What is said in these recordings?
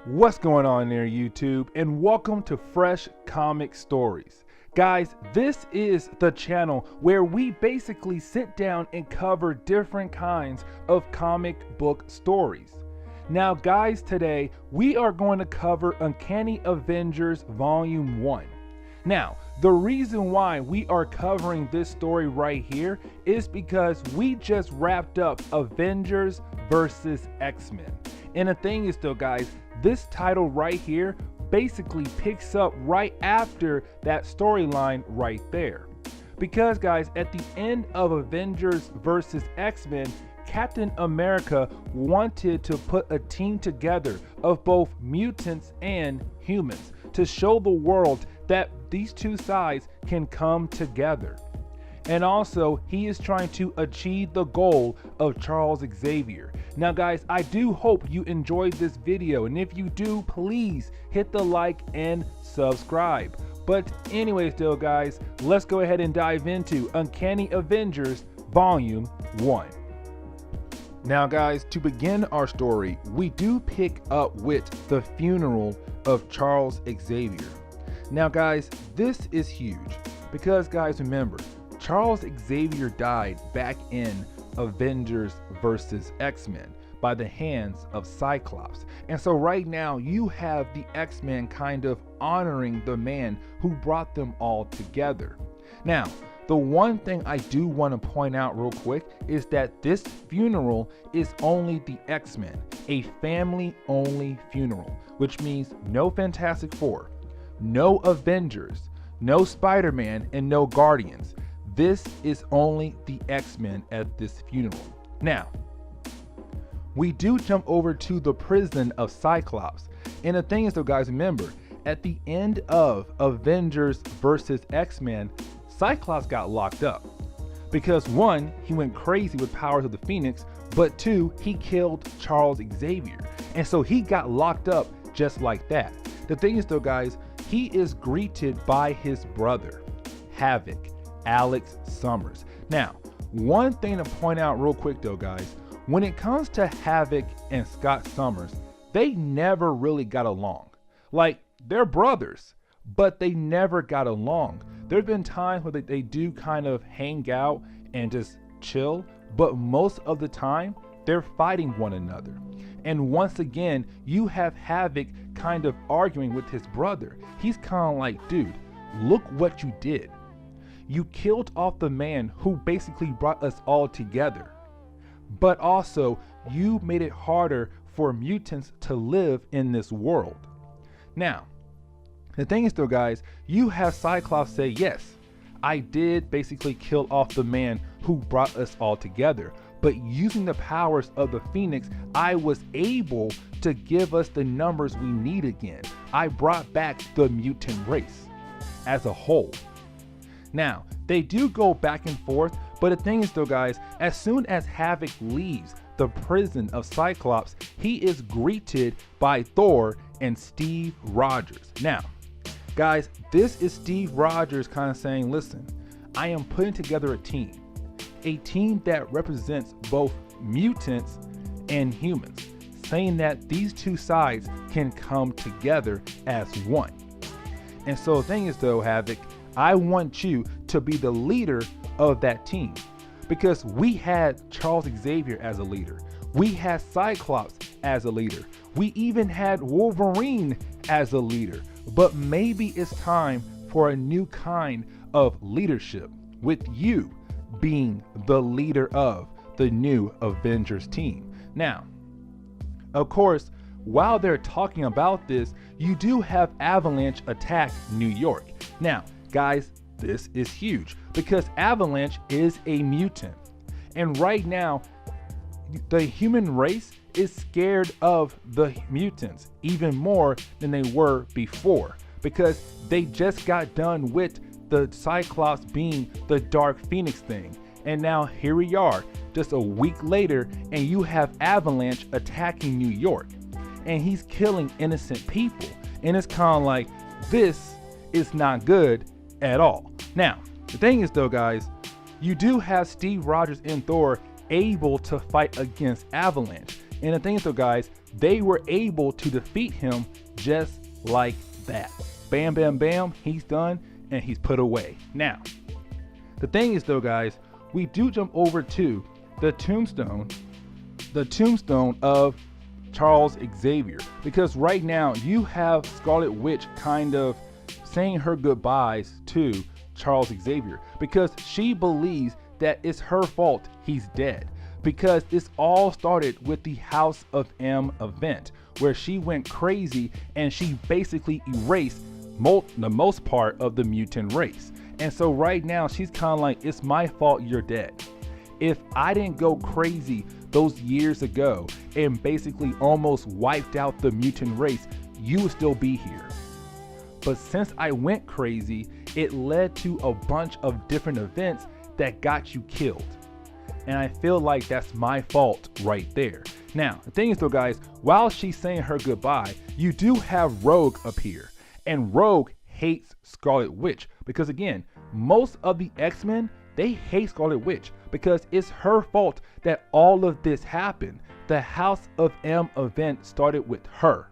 What's going on there, YouTube? And welcome to Fresh Comic Stories. Guys, this is the channel where we basically sit down and cover different kinds of comic book stories. Now guys, today we are going to cover Uncanny Avengers Volume 1. Now, the reason why we are covering this story right here is because we just wrapped up Avengers versus X-Men. And the thing is though, guys, this title right here basically picks up right after that storyline right there. Because guys, at the end of Avengers versus X-Men, Captain America wanted to put a team together of both mutants and humans to show the world that these two sides can come together. And also, he is trying to achieve the goal of Charles Xavier. Now guys, I do hope you enjoyed this video, and if you do, please hit the like and subscribe. But anyways though guys, let's go ahead and dive into Uncanny Avengers Volume 1. Now guys, to begin our story, we do pick up with the funeral of Charles Xavier. Now guys, this is huge because guys, remember, Charles Xavier died back in Avengers versus X-Men by the hands of Cyclops. And so right now you have the X-Men kind of honoring the man who brought them all together. Now, the one thing I do want to point out real quick is that this funeral is only the X-Men, a family-only funeral, which means no Fantastic Four, no Avengers, no Spider-Man, and no Guardians. This is only the X-Men at this funeral. Now, we do jump over to the prison of Cyclops. And the thing is though guys, remember, at the end of Avengers versus X-Men, Cyclops got locked up. Because one, he went crazy with powers of the Phoenix, but two, he killed Charles Xavier. And so he got locked up just like that. The thing is though guys, he is greeted by his brother, Havoc, Alex Summers. Now, one thing to point out real quick though guys, when it comes to Havoc and Scott Summers, they never really got along. Like, they're brothers, but they never got along. There've been times where they do kind of hang out and just chill, but most of the time they're fighting one another. And once again, you have Havoc kind of arguing with his brother. He's kind of like, dude, look what you did. You killed off the man who basically brought us all together. But also, you made it harder for mutants to live in this world. Now, the thing is though guys, you have Cyclops say, yes, I did basically kill off the man who brought us all together. But using the powers of the Phoenix, I was able to give us the numbers we need again. I brought back the mutant race as a whole. Now, they do go back and forth, but the thing is though guys, as soon as Havoc leaves the prison of Cyclops, he is greeted by Thor and Steve Rogers. Now, guys, this is Steve Rogers kind of saying, listen, I am putting together a team that represents both mutants and humans, saying that these two sides can come together as one. And so the thing is though, Havoc, I want you to be the leader of that team, because we had Charles Xavier as a leader. We had Cyclops as a leader. We even had Wolverine as a leader. But maybe it's time for a new kind of leadership, with you being the leader of the new Avengers team. Now, of course, while they're talking about this, you do have Avalanche attack New York. Now, guys, this is huge because Avalanche is a mutant. And right now, the human race is scared of the mutants even more than they were before, because they just got done with the Cyclops being the Dark Phoenix thing. And now here we are just a week later, and you have Avalanche attacking New York, and he's killing innocent people. And it's kind of like, this is not good at all. Now, the thing is though guys, you do have Steve Rogers and Thor able to fight against Avalanche. And the thing is though guys, they were able to defeat him just like that. Bam, bam, bam, he's done and he's put away. Now, the thing is though, guys, we do jump over to the tombstone of Charles Xavier, because right now you have Scarlet Witch kind of saying her goodbyes to Charles Xavier because she believes that it's her fault he's dead, because this all started with the House of M event where she went crazy and she basically erased the most part of the mutant race. And so right now she's kind of like, it's my fault you're dead. If I didn't go crazy those years ago and basically almost wiped out the mutant race, you would still be here. But since I went crazy, it led to a bunch of different events that got you killed. And I feel like that's my fault right there. Now, the thing is though, guys, while she's saying her goodbye, you do have Rogue appear. And Rogue hates Scarlet Witch because, again, most of the X-Men, they hate Scarlet Witch because it's her fault that all of this happened. The House of M event started with her.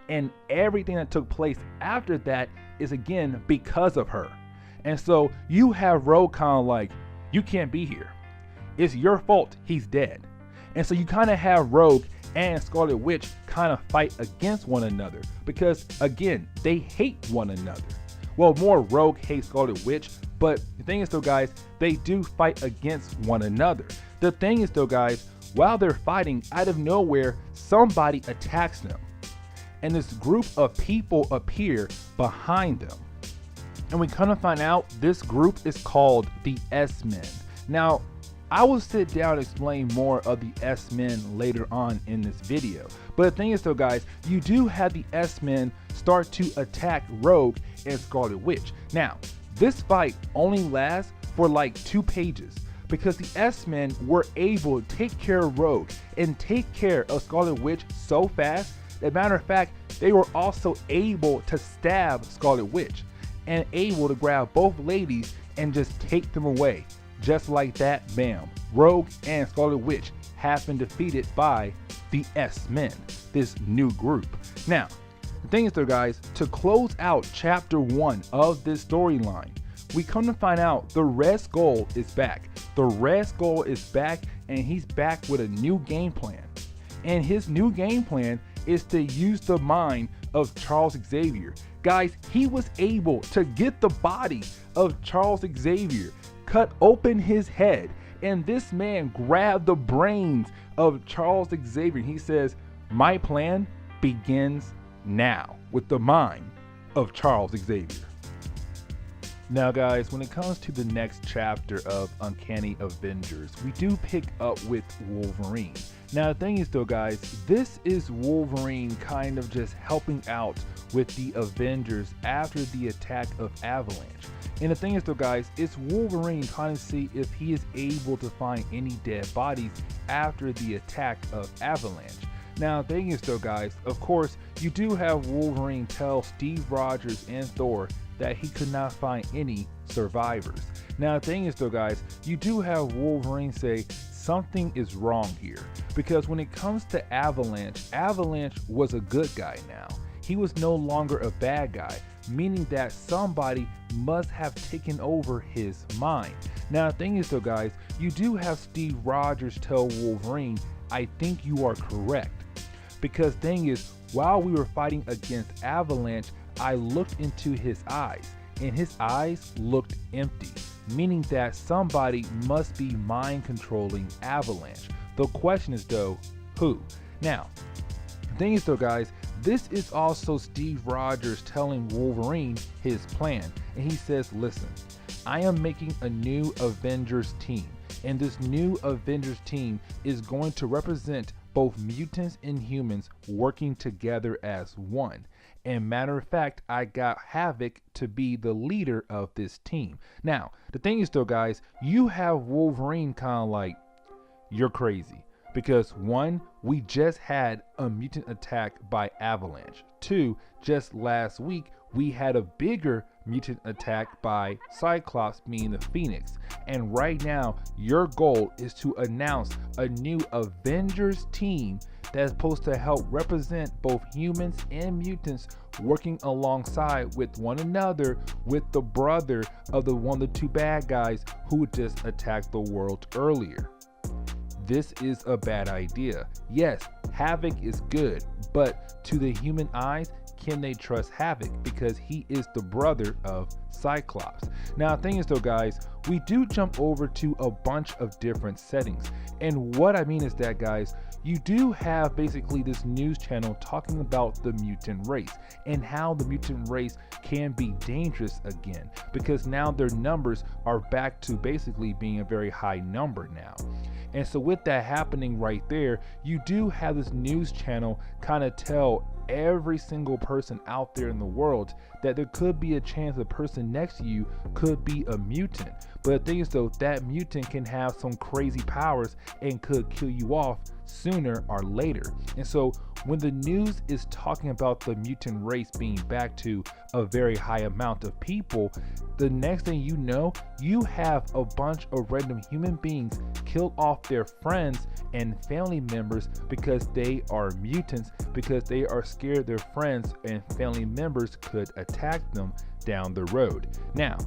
And everything that took place after that is, again, because of her. And so you have Rogue kind of like, you can't be here. It's your fault he's dead. And so you kind of have Rogue and Scarlet Witch kind of fight against one another because, again, they hate one another. Well, more Rogue hates Scarlet Witch, but the thing is though, guys, they do fight against one another. The thing is though, guys, while they're fighting, out of nowhere, somebody attacks them. And this group of people appear behind them. And we kind of find out this group is called the S-Men. Now, I will sit down and explain more of the S-Men later on in this video. But the thing is though, guys, you do have the S-Men start to attack Rogue and Scarlet Witch. Now, this fight only lasts for like 2 pages because the S-Men were able to take care of Rogue and take care of Scarlet Witch so fast. As a matter of fact, they were also able to stab Scarlet Witch and able to grab both ladies and just take them away. Just like that, bam, Rogue and Scarlet Witch have been defeated by the S-Men, this new group. Now, the thing is though, guys, to close out chapter 1 of this storyline, we come to find out the Red Skull is back. The Red Skull is back and he's back with a new game plan. And his new game plan is to use the mind of Charles Xavier. Guys, he was able to get the body of Charles Xavier, cut open his head, and this man grabbed the brains of Charles Xavier. He says, my plan begins now with the mind of Charles Xavier. Now guys, when it comes to the next chapter of Uncanny Avengers, we do pick up with Wolverine. Now the thing is though, guys, this is Wolverine kind of just helping out with the Avengers after the attack of Avalanche. And the thing is though, guys, it's Wolverine trying to see if he is able to find any dead bodies after the attack of Avalanche. Now the thing is though, guys, of course, you do have Wolverine tell Steve Rogers and Thor that he could not find any survivors. Now the thing is though, guys, you do have Wolverine say something is wrong here, because when it comes to Avalanche, Avalanche was a good guy now. He was no longer a bad guy, meaning that somebody must have taken over his mind. Now the thing is though, guys, you do have Steve Rogers tell Wolverine, I think you are correct. Because thing is, while we were fighting against Avalanche, I looked into his eyes and his eyes looked empty, meaning that somebody must be mind controlling Avalanche. The question is though, who? Now, the thing is though, guys, this is also Steve Rogers telling Wolverine his plan. And he says, listen, I am making a new Avengers team. And this new Avengers team is going to represent both mutants and humans working together as one. And matter of fact, I got Havoc to be the leader of this team. Now, the thing is though, guys, you have Wolverine kind of like, you're crazy. Because one, we just had a mutant attack by Avalanche. Two, just last week, we had a bigger mutant attack by Cyclops, meaning the Phoenix. And right now, your goal is to announce a new Avengers team that's supposed to help represent both humans and mutants working alongside with one another with the brother of one of the two bad guys who just attacked the world earlier. This is a bad idea. Yes, Havoc is good, but to the human eyes, can they trust Havoc? Because he is the brother of Cyclops. Now, the thing is though, guys, we do jump over to a bunch of different settings. And what I mean is that, guys, you do have basically this news channel talking about the mutant race and how the mutant race can be dangerous again, because now their numbers are back to basically being a very high number now. And so with that happening right there, you do have this news channel kind of tell every single person out there in the world that there could be a chance the person next to you could be a mutant. But the thing is though, that mutant can have some crazy powers and could kill you off sooner or later. And so when the news is talking about the mutant race being back to a very high amount of people, the next thing you know, you have a bunch of random human beings kill off their friends and family members because they are mutants, because they are scared their friends and family members could attack them down the road. Now,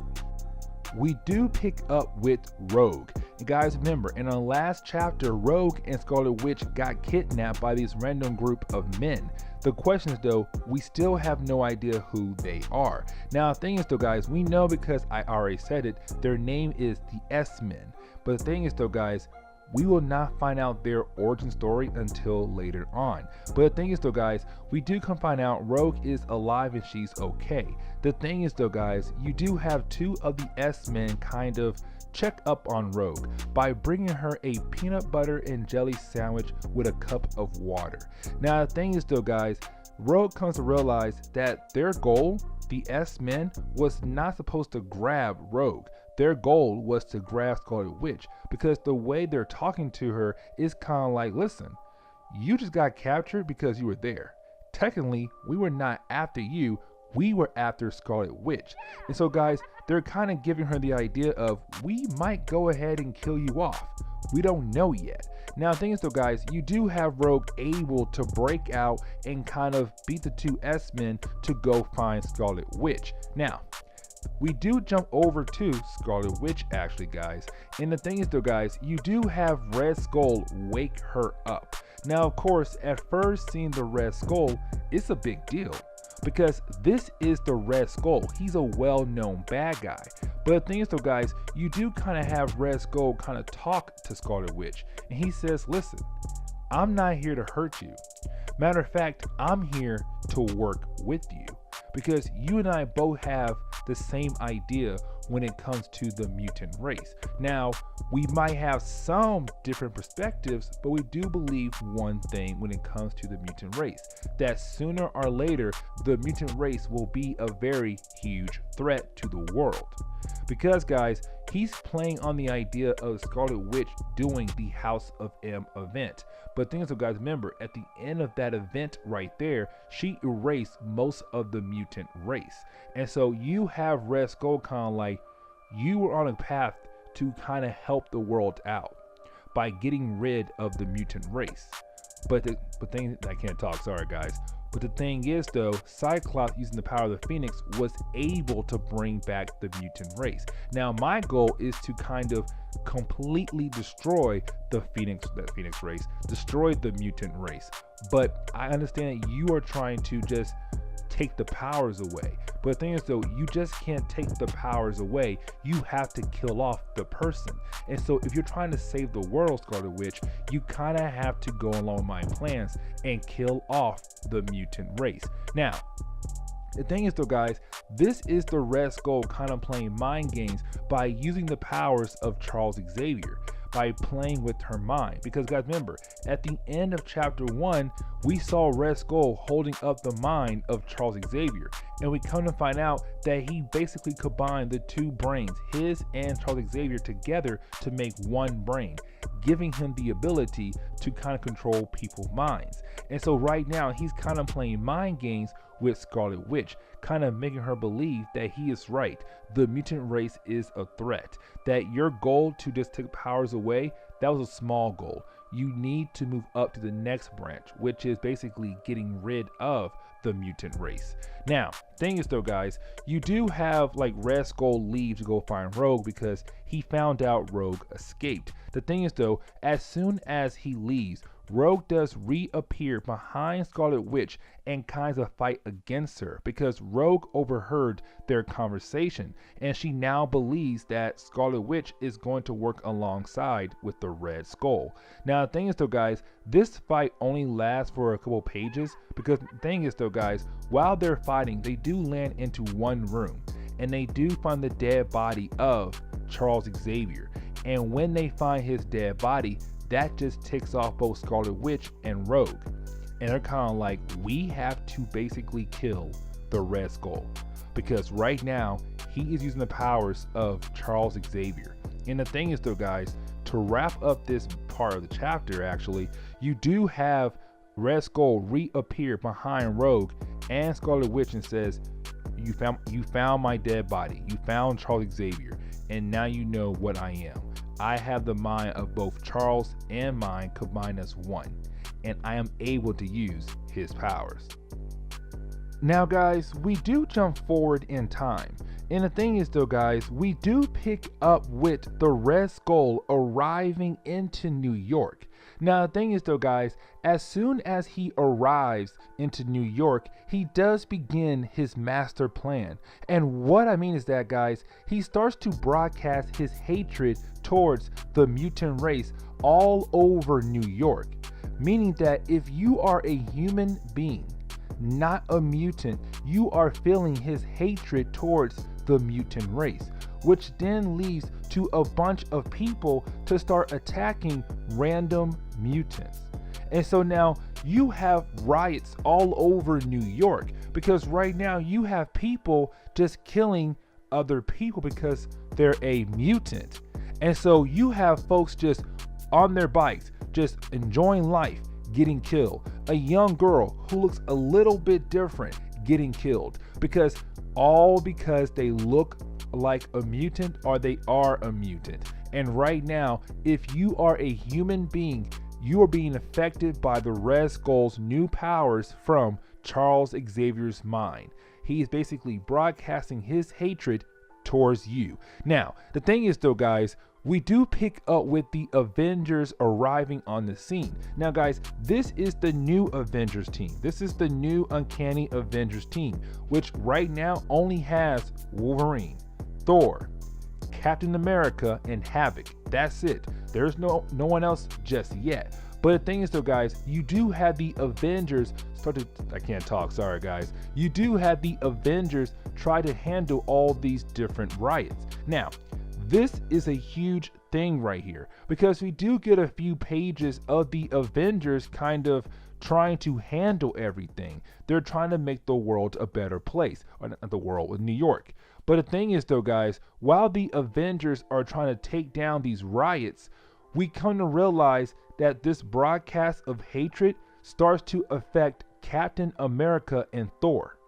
we do pick up with Rogue. And guys, remember, in our last chapter, Rogue and Scarlet Witch got kidnapped by this random group of men. The question is though, we still have no idea who they are. Now, the thing is though, guys, we know because I already said it, their name is the S-Men. But the thing is though, guys, we will not find out their origin story until later on. But the thing is though, guys, we do come find out Rogue is alive and she's okay. The thing is though, guys, you do have two of the S-Men kind of check up on Rogue by bringing her a peanut butter and jelly sandwich with a cup of water. Now, the thing is though, guys, Rogue comes to realize that their goal, the S-Men, was not supposed to grab Rogue. Their goal was to grab Scarlet Witch, because the way they're talking to her is kind of like, listen, you just got captured because you were there. Technically, we were not after you, we were after Scarlet Witch. And so guys, they're kind of giving her the idea of, we might go ahead and kill you off. We don't know yet. Now, the thing is though, guys, you do have Rogue able to break out and kind of beat the two S-Men to go find Scarlet Witch. Now, we do jump over to Scarlet Witch actually, guys. And the thing is though, guys, you do have Red Skull wake her up. Now, of course, at first seeing the Red Skull, it's a big deal, because this is the Red Skull. He's a well-known bad guy. But the thing is though, guys, you do kind of have Red Skull kind of talk to Scarlet Witch. And he says, listen, I'm not here to hurt you. Matter of fact, I'm here to work with you, because you and I both have the same idea when it comes to the mutant race. Now, we might have some different perspectives, but we do believe one thing when it comes to the mutant race, that sooner or later, the mutant race will be a very huge threat to the world. Because guys, he's playing on the idea of Scarlet Witch doing the House of M event. But things, so guys, remember, at the end of that event right there, she erased most of the mutant race. And so you have Red Skull kind of like, you were on a path to kind of help the world out by getting rid of the mutant race. But the thing, I can't talk, sorry guys. But the thing is though, Cyclops, using the power of the Phoenix, was able to bring back the mutant race. Now my goal is to kind of completely destroy the Phoenix race, destroy the mutant race. But I understand that you are trying to just take the powers away. But the thing is though, you just can't take the powers away. You have to kill off the person. And so if you're trying to save the world, Scarlet Witch, you kind of have to go along with my plans and kill off the mutant race. Now, the thing is though, guys, this is the Red Skull kind of playing mind games by using the powers of Charles Xavier, by playing with her mind. Because guys, remember, at the end of chapter 1, we saw Red Skull holding up the mind of Charles Xavier. And we come to find out that he basically combined the two brains, his and Charles Xavier, together to make one brain, giving him the ability to kind of control people's minds. And so right now he's kind of playing mind games with Scarlet Witch, kind of making her believe that he is right. The mutant race is a threat, that your goal to just take powers away, that was a small goal. You need to move up to the next branch, which is basically getting rid of the mutant race. Now, thing is though, guys, you do have like Red Skull leave to go find Rogue because he found out Rogue escaped. The thing is though, as soon as he leaves, Rogue does reappear behind Scarlet Witch and kinds of fight against her because Rogue overheard their conversation and she now believes that Scarlet Witch is going to work alongside with the Red Skull. Now the thing is though, guys, this fight only lasts for a couple pages because the thing is though, guys, while they're fighting, they do land into one room and they do find the dead body of Charles Xavier. And when they find his dead body, that just ticks off both Scarlet Witch and Rogue. And they're kind of like, we have to basically kill the Red Skull. Because right now, he is using the powers of Charles Xavier. And the thing is though, guys, to wrap up this part of the chapter, actually, you do have Red Skull reappear behind Rogue and Scarlet Witch and says, you found my dead body. You found Charles Xavier. And now you know what I am. I have the mind of both Charles and mine combined as one, and I am able to use his powers. Now guys, we do jump forward in time, and the thing is though, guys, we do pick up with the Red Skull arriving into New York. Now the thing is though, guys, as soon as he arrives into New York, he does begin his master plan. And what I mean is that, guys, he starts to broadcast his hatred towards the mutant race all over New York. Meaning that if you are a human being, not a mutant, you are feeling his hatred towards the mutant race, which then leads to a bunch of people to start attacking random mutants. And so now you have riots all over New York because right now you have people just killing other people because they're a mutant. And so you have folks just on their bikes, just enjoying life, getting killed. A young girl who looks a little bit different getting killed because they look like a mutant or they are a mutant. And right now, if you are a human being, you are being affected by the Red Skull's new powers from Charles Xavier's mind. He is basically broadcasting his hatred towards you. Now, the thing is though, guys, we do pick up with the Avengers arriving on the scene. Now guys, this is the new Avengers team. This is the new Uncanny Avengers team, which right now only has Wolverine, Thor, Captain America, and Havoc. That's it. There's no one else just yet. But the thing is though, guys, you do have the Avengers I can't talk, sorry guys. You do have the Avengers try to handle all these different riots. Now, this is a huge thing right here because we do get a few pages of the Avengers kind of trying to handle everything. They're trying to make the world a better place, or not the world, with New York. But the thing is though, guys, while the Avengers are trying to take down these riots, we come to realize that this broadcast of hatred starts to affect Captain America and Thor.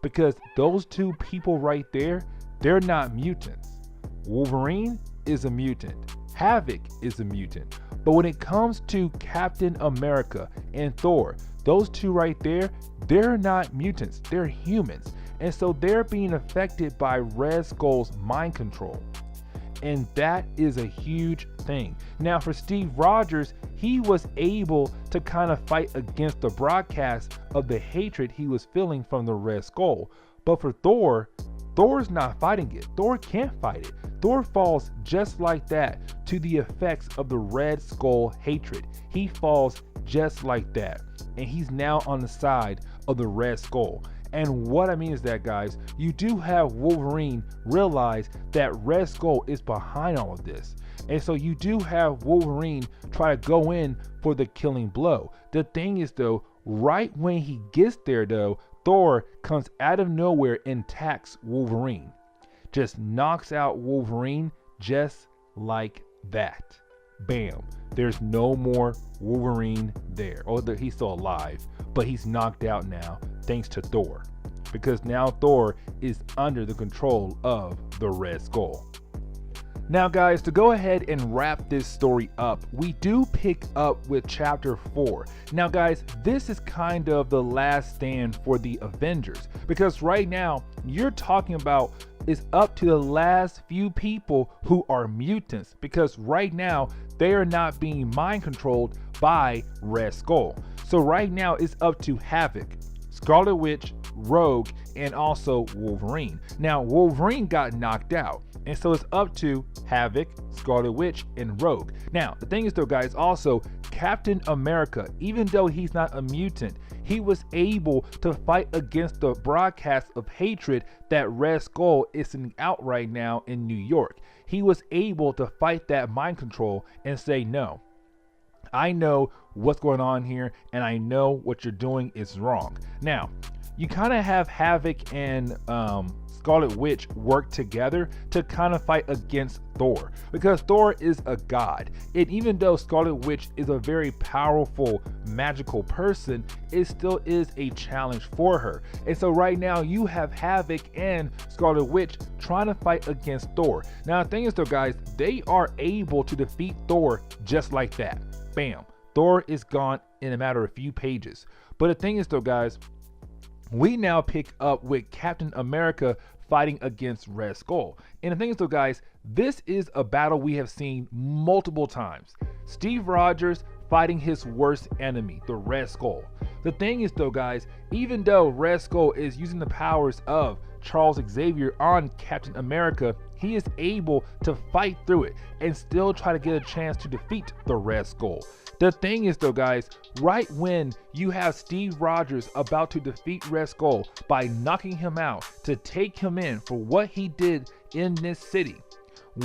Because those two people right there, they're not mutants. Wolverine is a mutant. Havoc is a mutant. But when it comes to Captain America and Thor, those two right there, they're not mutants, they're humans. And so they're being affected by Red Skull's mind control. And that is a huge thing. Now for Steve Rogers, he was able to kind of fight against the broadcast of the hatred he was feeling from the Red Skull. But for Thor's not fighting it. Thor can't fight it. Thor falls just like that to the effects of the Red Skull hatred. He falls just like that. And he's now on the side of the Red Skull. And what I mean is that, guys, you do have Wolverine realize that Red Skull is behind all of this. And so you do have Wolverine try to go in for the killing blow. The thing is though, Right when he gets there though, Thor comes out of nowhere and attacks Wolverine. Just knocks out Wolverine just like that. Bam. There's no more Wolverine there. Although he's still alive, but he's knocked out now thanks to Thor. Because now Thor is under the control of the Red Skull. Now guys, to go ahead and wrap this story up, we do pick up with chapter 4. Now guys, this is kind of the last stand for the Avengers, because right now you're talking about it's up to the last few people who are mutants, because right now they are not being mind controlled by Red Skull. So right now it's up to Havoc, Scarlet Witch, Rogue, and also Wolverine. Now Wolverine got knocked out, and so it's up to Havoc, Scarlet Witch, and Rogue. Now the thing is though guys, also Captain America, even though he's not a mutant, he was able to fight against the broadcast of hatred that Red Skull is sending out right now in New York. He was able to fight that mind control and say, no, I know what's going on here and I know what you're doing is wrong. Now, you kind of have Havoc and Scarlet Witch work together to kind of fight against Thor, because Thor is a god, and even though Scarlet Witch is a very powerful magical person, it still is a challenge for her. And so right now you have Havoc and Scarlet Witch trying to fight against Thor. Now the thing is though guys, they are able to defeat Thor just like that. Bam, Thor is gone in a matter of few pages. But the thing is though guys, we now pick up with Captain America fighting against Red Skull. And the thing is though guys, this is a battle we have seen multiple times. Steve Rogers fighting his worst enemy, the Red Skull. The thing is though guys, even though Red Skull is using the powers of Charles Xavier on Captain America, he is able to fight through it and still try to get a chance to defeat the Red Skull. The thing is though guys, right when you have Steve Rogers about to defeat Red Skull by knocking him out to take him in for what he did in this city,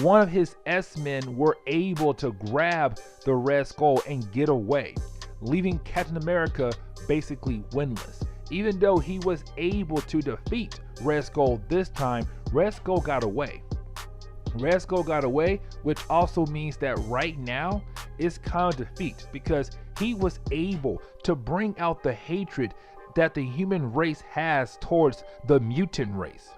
one of his S-men were able to grab the Red Skull and get away, leaving Captain America basically winless. Even though he was able to defeat Red Skull this time, Red Skull got away. Red Skull got away, which also means that right now it's kind of defeat, because he was able to bring out the hatred that the human race has towards the mutant race.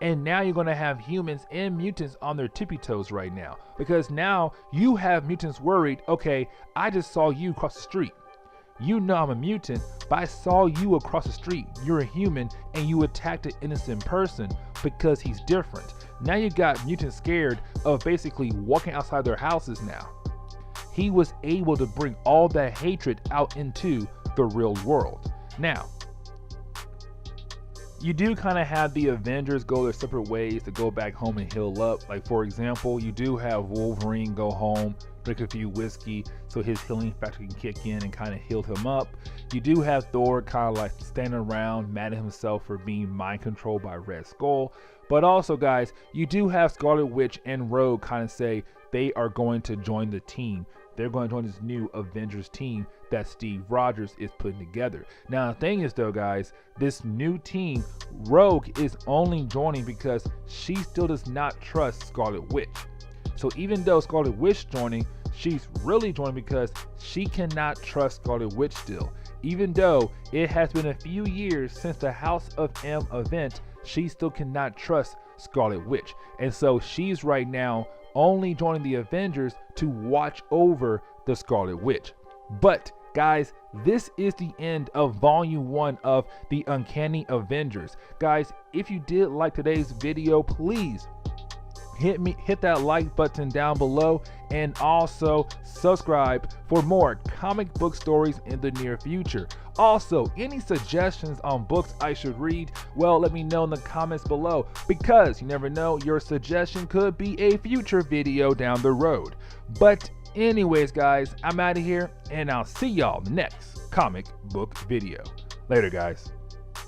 And now you're going to have humans and mutants on their tippy toes right now, because now you have mutants worried, okay, I just saw you across the street. You know I'm a mutant, but I saw you across the street. You're a human and you attacked an innocent person because he's different. Now you got mutants scared of basically walking outside their houses now. He was able to bring all that hatred out into the real world. Now, you do kind of have the Avengers go their separate ways to go back home and heal up. Like for example, you do have Wolverine go home, drink a few whiskey so his healing factor can kick in and kind of heal him up. You do have Thor kind of like standing around mad at himself for being mind controlled by Red Skull. But also guys, you do have Scarlet Witch and Rogue kind of say they are going to join the team. They're going to join this new Avengers team that Steve Rogers is putting together. Now the thing is though guys, this new team, Rogue is only joining because she still does not trust Scarlet Witch. So even though Scarlet Witch joining, she's really joining because she cannot trust Scarlet Witch still. Even though it has been a few years since the House of M event, she still cannot trust Scarlet Witch. And so she's right now only joining the Avengers to watch over the Scarlet Witch. But guys, this is the end of volume 1 of the Uncanny Avengers. Guys, if you did like today's video, please hit that like button down below, and also subscribe for more comic book stories in the near future. Also, any suggestions on books I should read, well, let me know in the comments below, because you never know, your suggestion could be a future video down the road. But anyways guys, I'm out of here and I'll see y'all next comic book video. Later guys.